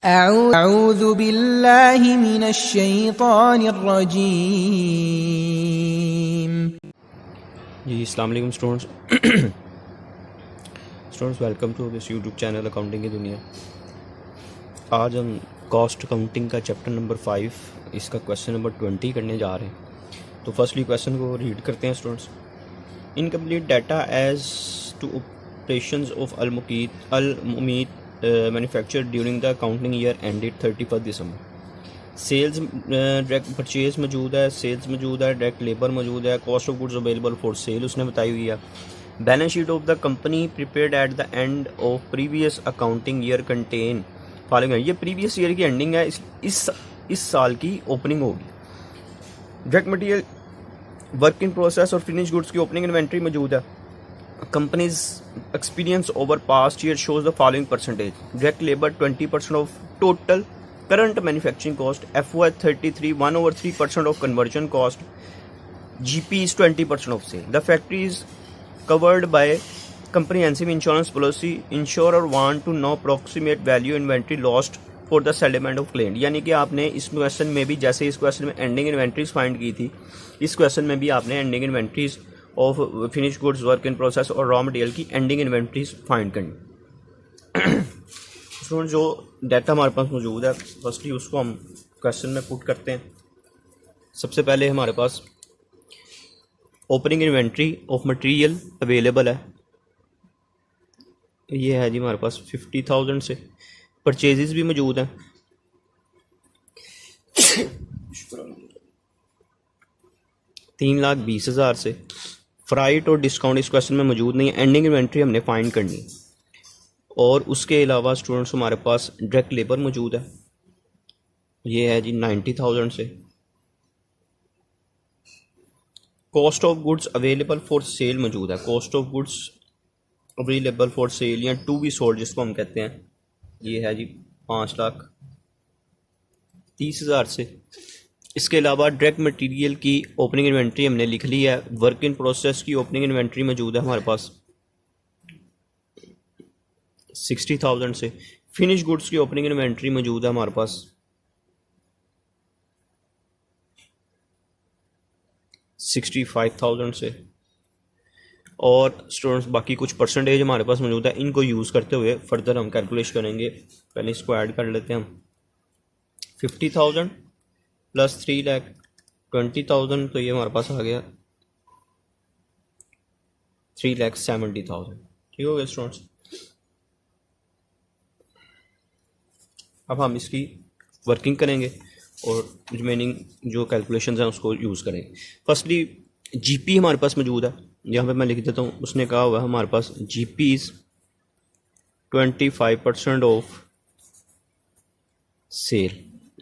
अऊज़ु बिल्लाहि मिनश्शैतानिर्रजीम। जी अस्सलाम वालेकुम students. Welcome to this YouTube channel accounting की दुनिया। आज हम कॉस्ट अकाउंटिंग का चैप्टर नंबर 5 इसका क्वेश्चन नंबर 20 करने जा रहे हैं। तो फर्स्टली क्वेश्चन को रीड करते हैं students. Incomplete data as to operations of Al Mumeet manufacture during the accounting year ended 31 December. Sales direct purchase मौजूद है, सेल्स मौजूद है, डायरेक्ट लेबर मौजूद है, cost of goods available for sale उसने बताई हुई है। Balance sheet of the company prepared at the end of previous accounting year contain following. ये प्रीवियस ईयर की एंडिंग है, इस साल की ओपनिंग होगी। Direct material, work in process और फिनिश गुड्स की ओपनिंग इन्वेंट्री मौजूद है। Companies experience over past year shows the following percentage. Direct labour 20% of total current manufacturing cost, FY 33 1/3% of conversion cost, GP is 20% of sale. The factory is covered by comprehensive insurance policy. Insurer want to know approximate value inventory lost for the settlement of claim। यानी कि आपने इस question में भी, जैसे इस question में ending inventories find की थी, इस क्वेश्चन में भी आपने ending inventories of finish goods, work in process और रॉ मटेरियल की एंडिंग इन्वेंट्रीज फाइंड करनी। जो डाटा हमारे पास मौजूद है, फर्स्टली उसको हम क्वेश्चन में पुट करते हैं। सबसे पहले हमारे पास opening inventory of material available है, ये है जी हमारे पास 50,000 से। परचेजेस भी मौजूद हैं 3,20,000 से। फ्राइट और डिस्काउंट इस क्वेश्चन में मौजूद नहीं है। एंडिंग इन्वेंट्री हमने फाइंड करनी है। और उसके अलावा स्टूडेंट्स हमारे पास डायरेक्ट लेबर मौजूद है, ये है जी 90,000 से। Cost of goods available for cell मौजूद है। Cost of goods available for cell या टू बी सोल्ड जिसको हम कहते हैं, ये है जी 5,30,000 से। इसके अलावा डायरेक्ट मटेरियल की ओपनिंग इन्वेंट्री हमने लिख ली है। वर्क इन प्रोसेस की ओपनिंग इन्वेंट्री मौजूद है हमारे पास 60,000 से। फिनिश गुड्स की ओपनिंग इन्वेंट्री मौजूद है हमारे पास 65,000 से। और स्टूडेंट्स बाकी कुछ परसेंटेज हमारे पास मौजूद है, इनको यूज़ करते हुए फर्दर हम कैलकुलेट करेंगे। पहले इसको ऐड कर लेते हैं हम। 50,000 प्लस 3,20,000, तो ये हमारे पास आ गया 3,70,000। ठीक हो गया स्टूडेंट्स। अब हम इसकी वर्किंग करेंगे और रिमेनिंग जो कैलकुलेशंस हैं उसको यूज़ करेंगे। फर्स्टली जीपी हमारे पास मौजूद है, यहाँ पे मैं लिख देता हूँ। उसने कहा हुआ है हमारे पास जीपी इज़ 25% ऑफ सेल,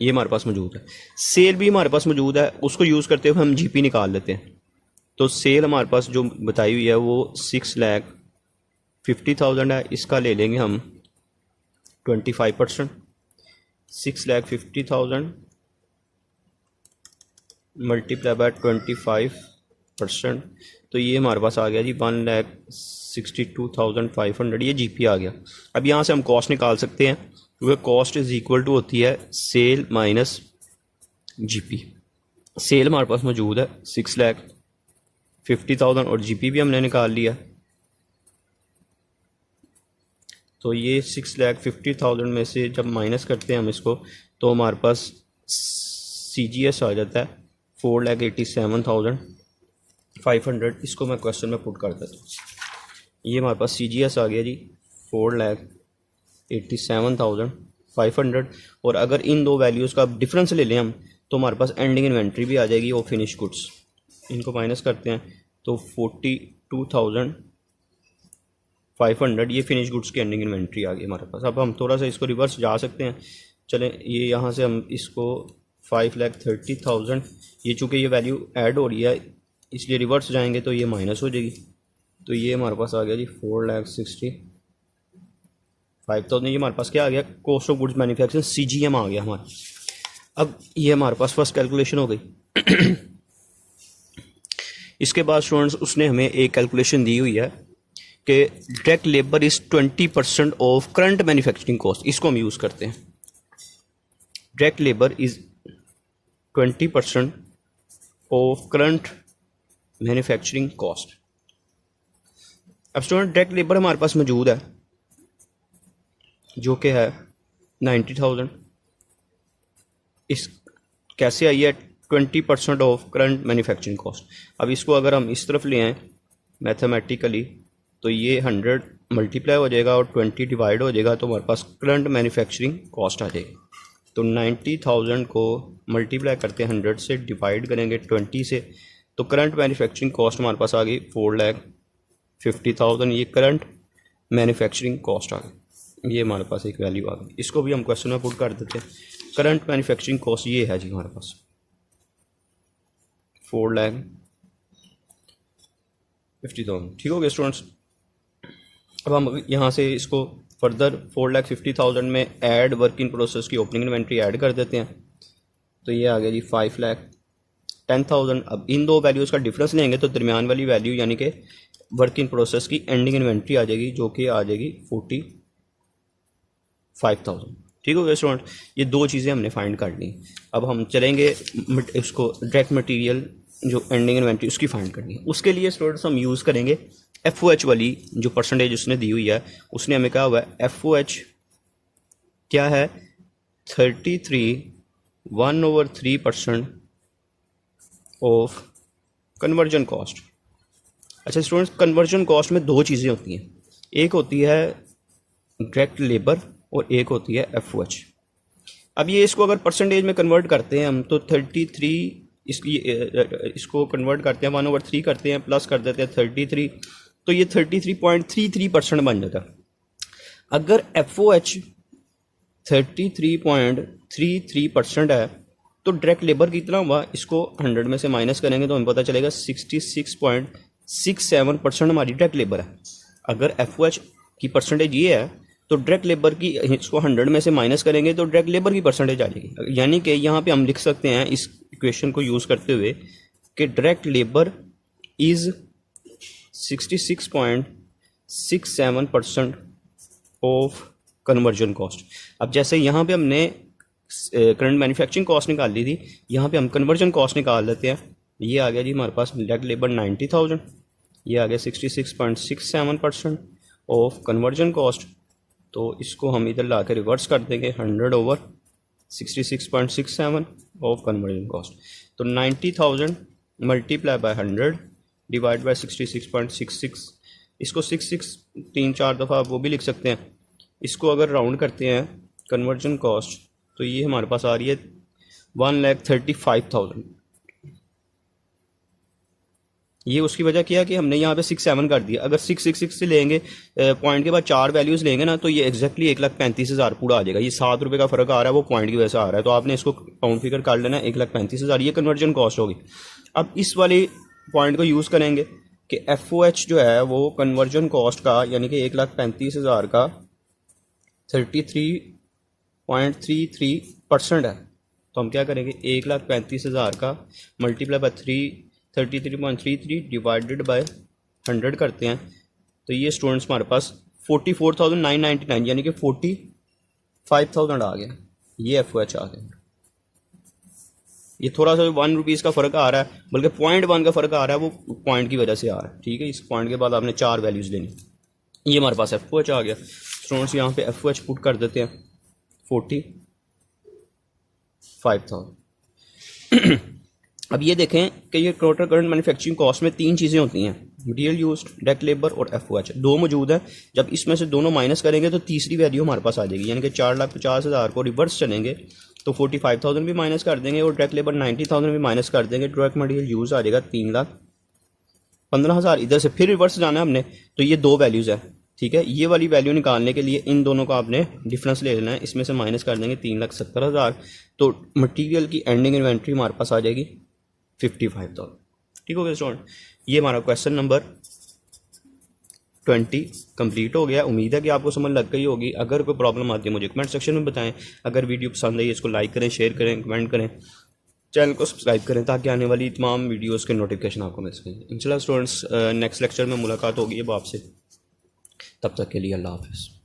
ये हमारे पास मौजूद है। सेल भी हमारे पास मौजूद है, उसको यूज़ करते हुए हम जीपी निकाल लेते हैं। तो सेल हमारे पास जो बताई हुई है वो 6,50,000 है। इसका ले लेंगे हम 25%। 6,50,000 मल्टीप्लाई बाय 25%, तो ये हमारे पास आ गया जी 1,62,500। ये जीपी आ गया। अब यहाँ से हम कॉस्ट निकाल सकते हैं, क्योंकि कॉस्ट इज इक्वल टू होती है सेल माइनस जीपी। सेल हमारे पास मौजूद है 6,50,000 और जीपी भी हमने निकाल लिया। तो ये 6,50,000 में से जब माइनस करते हैं हम इसको, तो हमारे पास CGS आ जाता है 4,87,500। इसको मैं क्वेश्चन में पुट कर देता हूँ। ये हमारे पास CGS आ गया जी 4,87,500। और अगर इन दो वैल्यूज़ का डिफरेंस ले लें हम, तो हमारे पास एंडिंग इन्वेंट्री भी आ जाएगी और फिनिश गुड्स। इनको माइनस करते हैं तो 42,500 ये फिनिश गुड्स की एंडिंग इन्वेंट्री आ गई हमारे पास। अब हम थोड़ा सा इसको रिवर्स जा सकते हैं। चलें, ये यहाँ से हम इसको 5,30,000, ये चूँकि ये वैल्यू ऐड हो रही है इसलिए रिवर्स जाएंगे तो ये माइनस हो जाएगी। तो ये हमारे पास आ गया जी 4,65,000। ये हमारे पास क्या आ गया, cost of goods manufacturing CGM आ गया हमारा। अब ये हमारे पास फर्स्ट कैलकुलेशन हो गई। इसके बाद स्टूडेंट्स उसने हमें एक कैलकुलेशन दी हुई है कि direct labour is 20% of current manufacturing cost. इसको हम यूज़ करते हैं। Direct labour is 20% of current manufacturing cost. अब स्टूडेंट डायरेक्ट लेबर हमारे पास मौजूद है जो कि है 90,000। इस कैसे आई है 20% ऑफ करंट मैन्युफैक्चरिंग कॉस्ट। अब इसको अगर हम इस तरफ ले आएँ मैथमेटिकली तो ये 100 मल्टीप्लाई हो जाएगा और 20 डिवाइड हो जाएगा तो हमारे पास करंट मैन्युफैक्चरिंग कॉस्ट आ जाएगी। तो 90,000 को मल्टीप्लाई करते हैं 100 से, डिवाइड करेंगे 20 से, तो करंट मैन्युफैक्चरिंग कॉस्ट हमारे पास आ गई 4,50,000। ये करंट मैन्युफैक्चरिंग कॉस्ट आ गई, ये हमारे पास एक वैल्यू आ गई। इसको भी हम क्वेश्चन में पुट कर देते हैं। करंट मैन्युफैक्चरिंग कॉस्ट ये है जी हमारे पास 4,50,000। ठीक हो गया स्टूडेंट्स। अब हम यहाँ से इसको फर्दर 4,50,000 में ऐड वर्क इन प्रोसेस की ओपनिंग इन्वेंट्री ऐड कर देते हैं। तो ये आ गया जी 5,10,000। अब इन दो वैल्यूज़ का डिफरेंस लेंगे तो दरमियान वाली वैल्यू यानी कि वर्क इन प्रोसेस की एंडिंग इन्वेंट्री आ जाएगी जो कि आ जाएगी 45,000। ठीक हो गया स्टूडेंट। ये दो चीज़ें हमने फाइंड कर ली। अब हम चलेंगे इसको डायरेक्ट मटेरियल जो एंडिंग इन्वेंट्री उसकी फाइंड करनी है। उसके लिए स्टूडेंट्स हम यूज़ करेंगे FOH वाली जो परसेंटेज उसने दी हुई है। उसने हमें कहा हुआ है FOH क्या है 33/1/3% ऑफ कन्वर्जन कॉस्ट। अच्छा स्टूडेंट्स, कन्वर्जन कॉस्ट में दो चीज़ें होती हैं, एक होती है डायरेक्ट लेबर और एक होती है FOH। अब ये इसको अगर परसेंटेज में कन्वर्ट करते हैं हम तो 33 इसको कन्वर्ट करते हैं 1/3 करते हैं, प्लस कर देते हैं 33, तो ये 33.33% बन जाता है। अगर FOH 33.33% है तो डायरेक्ट लेबर कितना हुआ, इसको 100 में से माइनस करेंगे तो हमें पता चलेगा 66.67% हमारी डायरेक्ट लेबर है। अगर FOH की परसेंटेज ये है तो डायरेक्ट लेबर की इसको 100 में से माइनस करेंगे तो डायरेक्ट लेबर की परसेंटेज आ जाएगी। यानी कि यहाँ पे हम लिख सकते हैं इस इक्वेशन को यूज़ करते हुए कि direct labour is 66.67% of conversion cost. अब जैसे यहाँ पे हमने करंट मैन्युफैक्चरिंग कॉस्ट निकाल ली थी, यहाँ पे हम कन्वर्जन कॉस्ट निकाल लेते हैं। ये आ गया जी हमारे पास डायरेक्ट लेबर 90,000, ये आ गया 66.67% ऑफ कन्वर्जन कॉस्ट। तो इसको हम इधर ला के रिवर्स कर देंगे 100/66.67 ऑफ कन्वर्जन कॉस्ट। तो 90,000 मल्टीप्लाई बाय 100 डिवाइड बाय 66.66। इसको 66 3-4 दफ़ा वो भी लिख सकते हैं। इसको अगर राउंड करते हैं कन्वर्जन कॉस्ट तो ये हमारे पास आ रही है 1,35,000। ये उसकी वजह क्या है कि हमने यहाँ पे 67 कर दिया। अगर 666 से लेंगे पॉइंट के बाद 4 वैल्यूज़ लेंगे ना तो ये एग्जैक्टली 1,35,000 पूरा आ जाएगा। ये 7 रुपये का फ़र्क आ रहा है वो पॉइंट की वजह से आ रहा है, तो आपने इसको पाउंड फिगर कर लेना है 1,35,000। ये कन्वर्जन कॉस्ट होगी। अब इस वाली पॉइंट को यूज़ करेंगे कि FOH जो है वो कन्वर्जन कॉस्ट का यानी कि 1,35,000 का 33.33% है। तो हम क्या करेंगे 1,35,000 का मल्टीप्लाई बाय 33.33 डिवाइडेड बाय 100 करते हैं तो ये स्टूडेंट्स हमारे पास 44,999 यानी कि 45,000 आ गया। ये FOH आ गया। ये थोड़ा सा 1 रुपीज़ का फ़र्क आ रहा है, बल्कि 0.1 का फ़र्क आ रहा है, वो पॉइंट की वजह से आ रहा है। ठीक है, इस पॉइंट के बाद आपने 4 वैल्यूज़ लेनी। ये हमारे पास FOH आ गया। स्टूडेंट्स यहाँ पे FOH पुट कर देते हैं 45,000। अब ये देखें कि ये टोटल करंट मैन्युफैक्चरिंग कॉस्ट में 3 चीज़ें होती हैं, मटेरियल यूज्ड, डायरेक्ट लेबर और FOH। 2 मौजूद है। जब इसमें से दोनों माइनस करेंगे तो तीसरी वैल्यू हमारे पास आ जाएगी, यानी कि 4,50,000 को रिवर्स चलेंगे तो 45,000 भी माइनस कर देंगे और डायरेक्ट लेबर 90,000 भी माइनस कर देंगे। डायरेक्ट मटेरियल यूज़ आ जाएगा 3,15,000। इधर से फिर रिवर्स जाना है हमने, तो ये 2 वैल्यूज़ है। ठीक है, ये वाली वैल्यू निकालने के लिए इन दोनों का आपने डिफरेंस ले लेना है। इसमें से माइनस कर देंगे 3,70,000, तो मटेरियल की एंडिंग इन्वेंट्री हमारे पास आ जाएगी 55,000। ठीक हो गया स्टूडेंट। ये हमारा क्वेश्चन नंबर 20 कंप्लीट हो गया। उम्मीद है कि आपको समझ लग गई होगी। अगर कोई प्रॉब्लम आती है मुझे कमेंट सेक्शन में बताएं। अगर वीडियो पसंद आई इसको लाइक करें, शेयर करें, कमेंट करें, चैनल को सब्सक्राइब करें ताकि आने वाली तमाम वीडियोस के नोटिफिकेशन आपको मिल सकें। इंशाल्लाह स्टूडेंट्स नेक्स्ट लेक्चर में मुलाकात होगी अब आपसे। तब तक के लिए अल्लाह हाफ़िज़।